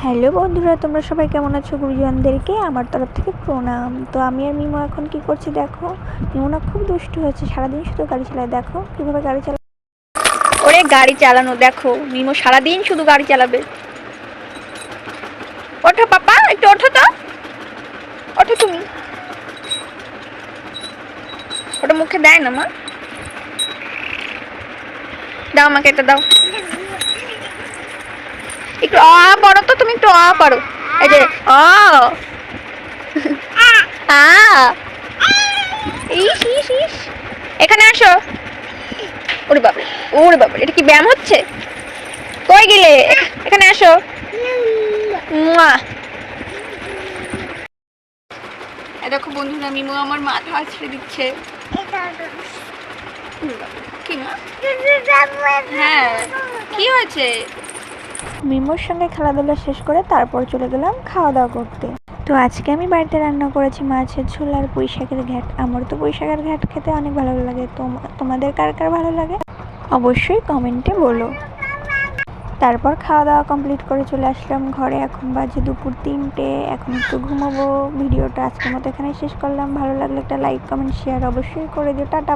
Hello বন্ধুরা, তোমরা সবাই কেমন আছো? গুরুজনদেরকে আমার তরফ থেকে প্রণাম। তো আমি আর মিমো এখন কি করছি দেখো। মিমো না খুব দুষ্টু হয়েছে, সারাদিন শুধু গাড়ি চালায়। দেখো কিভাবে গাড়ি চালায়। ওরে গাড়ি চালানো দেখো, মিমো সারাদিন শুধু গাড়ি চালাবে। ওঠো পাপা, একটু ওঠো তো, ওঠো তুমি। ওটা মুখে দেয় না মা, দাও আমাকে এটা দাও। একটু পড়ো তো, তুমি একটু পড়ো। এই যে ইস ইস ইস, এখানে আসো। ওরে বাবা, ওরে বাবা, এটা কি ব্যায়াম হচ্ছে? কই গেলে? এখানে আসো। দেখো বন্ধুরা, মিমো আমার মাথা আছড়ে দিচ্ছে। কি মা? হ্যাঁ, কি হয়েছে? মিমোর সঙ্গে খেলাধুলা শেষ করে তারপর চলে গেলাম খাওয়া দাওয়া করতে। তো আজকে আমি বাড়িতে রান্না করেছি মাছের ঝোল আর পুঁই শাকের ঘ্যাট। আমার তো পুঁই শাকের ঘ্যাট খেতে অনেক ভালো লাগে। তোমাদের কার কার ভালো লাগে অবশ্যই কমেন্টে বলো। তারপর খাওয়া দাওয়া কমপ্লিট করে চলে আসলাম ঘরে। এখন বাজে দুপুর 3টে। এখন একটু ঘুমাবো। ভিডিওটা আজকের মতো এখানেই শেষ করলাম। ভালো লাগলে একটা লাইক কমেন্ট শেয়ার অবশ্যই করে দিও। টাটা।